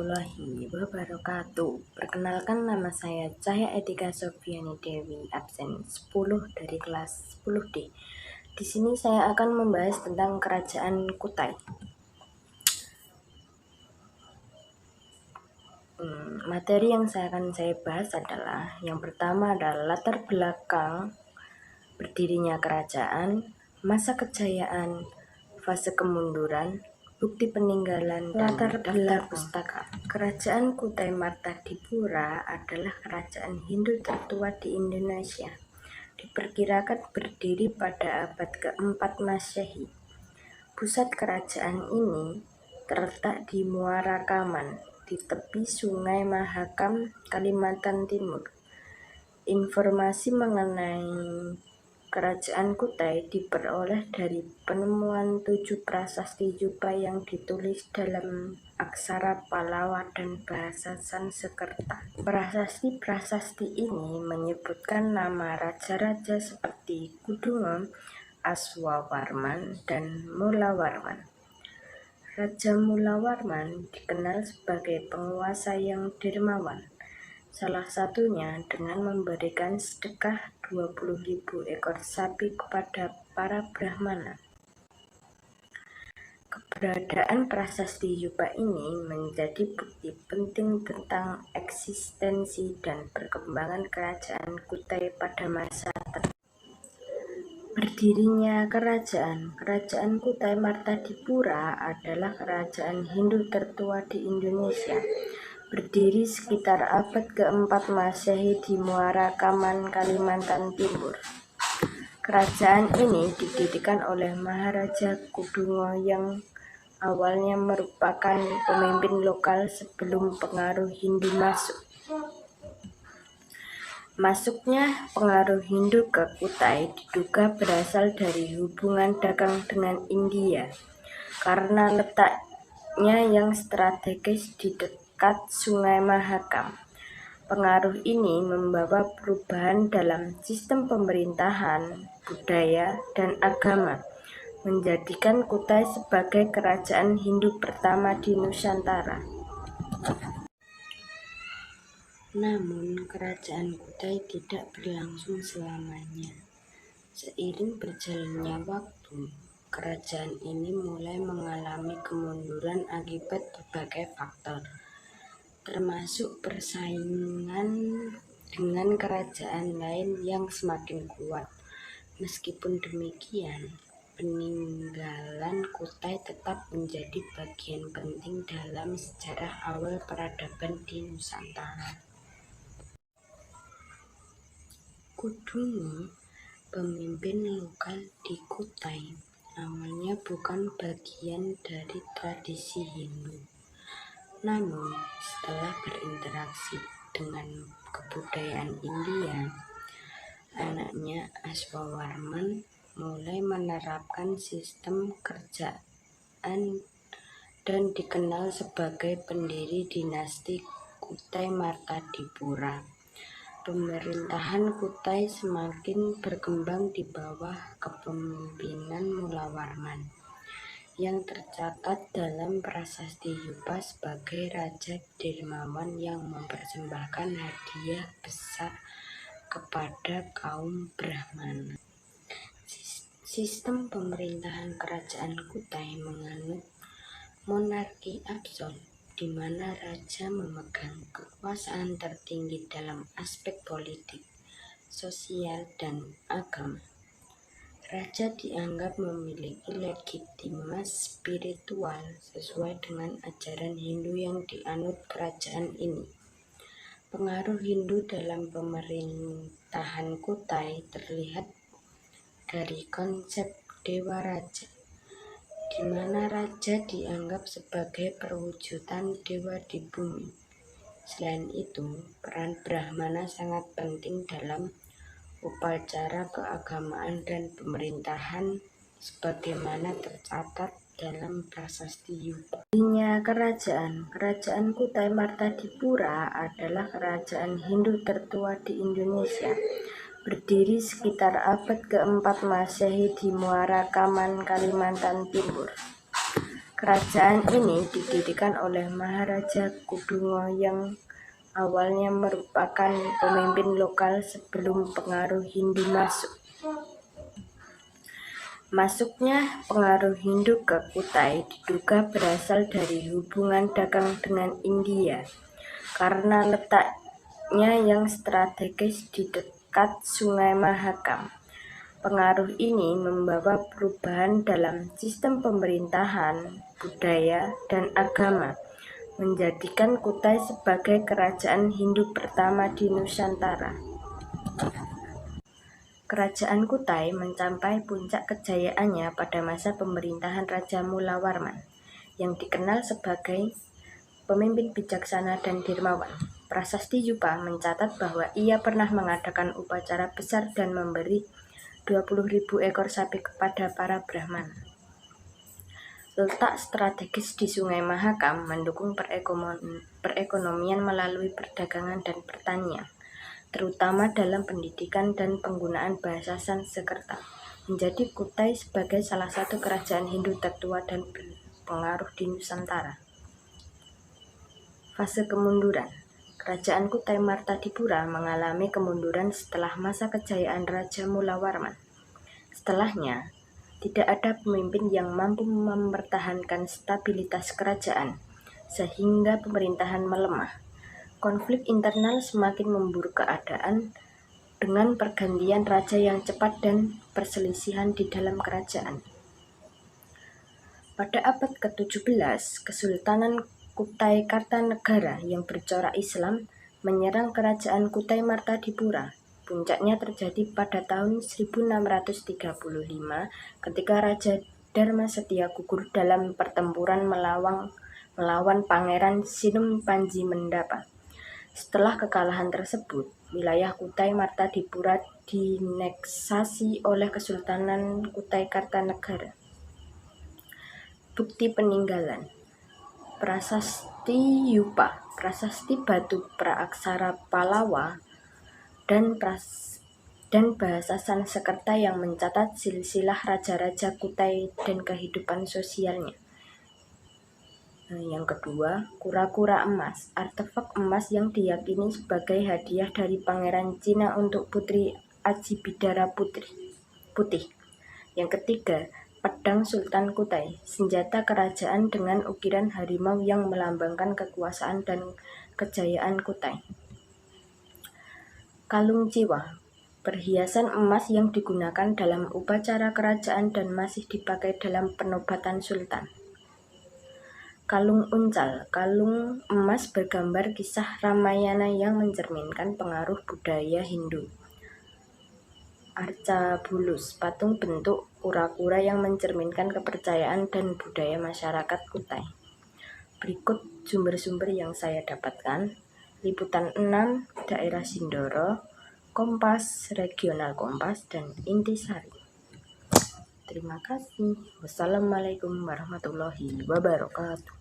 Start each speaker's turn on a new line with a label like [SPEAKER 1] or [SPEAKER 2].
[SPEAKER 1] warahmatullahi wabarakatuh. Perkenalkan, nama saya Cahya Etika Sofiani Dewi, absen 10 dari kelas 10D. Di sini saya akan membahas tentang Kerajaan Kutai. Materi yang akan saya bahas adalah yang pertama adalah latar belakang berdirinya kerajaan, masa kejayaan, fase kemunduran, bukti peninggalan, dan latar belakang pustaka. Kerajaan Kutai Martadipura adalah kerajaan Hindu tertua di Indonesia. Diperkirakan berdiri pada abad ke-4 Masehi. Pusat kerajaan ini terletak di Muara Kaman, di tepi Sungai Mahakam, Kalimantan Timur. Informasi mengenai Kerajaan Kutai diperoleh dari penemuan 7 prasasti Yupa yang ditulis dalam aksara Pallawa dan bahasa Sanskerta. Prasasti-prasasti ini menyebutkan nama raja-raja seperti Kudungo, Aswawarman, dan Mulawarman. Raja Mulawarman dikenal sebagai penguasa yang dermawan. Salah satunya dengan memberikan sedekah 20.000 ekor sapi kepada para Brahmana. Keberadaan prasasti Yupa ini menjadi bukti penting tentang eksistensi dan perkembangan kerajaan Kutai pada masa tertentu. Berdirinya Kerajaan Kutai Martadipura adalah kerajaan Hindu tertua di Indonesia. Berdiri sekitar abad ke-4 Masehi di Muara Kaman, Kalimantan Timur. Kerajaan ini didirikan oleh Maharaja Kudungo yang awalnya merupakan pemimpin lokal sebelum pengaruh Hindu masuk. Masuknya pengaruh Hindu ke Kutai diduga berasal dari hubungan dagang dengan India, karena letaknya yang strategis di dekat Sungai Mahakam. Pengaruh ini membawa perubahan dalam sistem pemerintahan, budaya, dan agama, menjadikan Kutai sebagai kerajaan Hindu pertama di Nusantara. Namun, kerajaan Kutai tidak berlangsung selamanya. Seiring berjalannya waktu, kerajaan ini mulai mengalami kemunduran akibat berbagai faktor, termasuk persaingan dengan kerajaan lain yang semakin kuat. Meskipun demikian, peninggalan Kutai tetap menjadi bagian penting dalam sejarah awal peradaban di Nusantara. Kudungo, pemimpin lokal di Kutai, awalnya bukan bagian dari tradisi Hindu. Namun, setelah berinteraksi dengan kebudayaan India, anaknya Aswawarman mulai menerapkan sistem kerajaan dan dikenal sebagai pendiri dinasti Kutai Martadipura. Pemerintahan Kutai semakin berkembang di bawah kepemimpinan Mulawarman, yang tercatat dalam prasasti Yupa sebagai raja dermawan yang mempersembahkan hadiah besar kepada kaum Brahmana. Sistem pemerintahan kerajaan Kutai menganut monarki absolut, di mana raja memegang kekuasaan tertinggi dalam aspek politik, sosial, dan agama. Raja dianggap memiliki legitimitas spiritual sesuai dengan ajaran Hindu yang dianut kerajaan ini. Pengaruh Hindu dalam pemerintahan Kutai terlihat dari konsep Dewa Raja, di mana raja dianggap sebagai perwujudan dewa di bumi. Selain itu, peran Brahmana sangat penting dalam upacara keagamaan dan pemerintahan sebagaimana tercatat dalam prasasti Yupa. Kerajaan Kutai Martadipura adalah kerajaan Hindu tertua di Indonesia. Berdiri sekitar abad ke-4 Masehi di Muara Kaman, Kalimantan Timur. Kerajaan ini didirikan oleh Maharaja Kudungo yang awalnya merupakan pemimpin lokal sebelum pengaruh Hindu masuk. Masuknya pengaruh Hindu ke Kutai diduga berasal dari hubungan dagang dengan India karena letaknya yang strategis di dekat Sungai Mahakam. Pengaruh ini membawa perubahan dalam sistem pemerintahan, budaya, dan agama, menjadikan Kutai sebagai kerajaan Hindu pertama di Nusantara. Kerajaan Kutai mencapai puncak kejayaannya pada masa pemerintahan Raja Mulawarman, yang dikenal sebagai pemimpin bijaksana dan dermawan. Prasasti Yupa mencatat bahwa ia pernah mengadakan upacara besar dan memberi 20.000 ekor sapi kepada para Brahmana. Letak strategis di Sungai Mahakam mendukung perekonomian melalui perdagangan dan pertanian, terutama dalam pendidikan dan penggunaan bahasa Sanskerta, menjadi Kutai sebagai salah satu kerajaan Hindu tertua dan berpengaruh di Nusantara. Fase kemunduran. Kerajaan Kutai Martadipura mengalami kemunduran setelah masa kejayaan Raja Mulawarman. Setelahnya, tidak ada pemimpin yang mampu mempertahankan stabilitas kerajaan, sehingga pemerintahan melemah. Konflik internal semakin memburuk keadaan dengan pergantian raja yang cepat dan perselisihan di dalam kerajaan. Pada abad ke-17, Kesultanan Kutai Kartanegara yang bercorak Islam menyerang kerajaan Kutai Martadipura. Puncaknya terjadi pada tahun 1635 ketika Raja Dharma Setia gugur dalam pertempuran melawan Pangeran Sinum Panji Mendapa. Setelah kekalahan tersebut, wilayah Kutai Martadipura dianeksasi oleh Kesultanan Kutai Kartanegara. Bukti peninggalan. Prasasti Yupa, prasasti batu praaksara Palawa, dan bahasa Sanskerta yang mencatat silsilah raja-raja Kutai dan kehidupan sosialnya. Yang kedua, kura-kura emas, artefak emas yang diyakini sebagai hadiah dari Pangeran Cina untuk Putri Aji Bidara Putih. Yang ketiga, pedang Sultan Kutai, senjata kerajaan dengan ukiran harimau yang melambangkan kekuasaan dan kejayaan Kutai. Kalung Jiwa, perhiasan emas yang digunakan dalam upacara kerajaan dan masih dipakai dalam penobatan sultan. Kalung Uncal, kalung emas bergambar kisah Ramayana yang mencerminkan pengaruh budaya Hindu. Arcabulus, patung bentuk kura-kura yang mencerminkan kepercayaan dan budaya masyarakat Kutai. Berikut sumber-sumber yang saya dapatkan. Liputan 6, Daerah Sindoro, Kompas, Regional Kompas, dan Intisari. Terima kasih. Wassalamualaikum warahmatullahi wabarakatuh.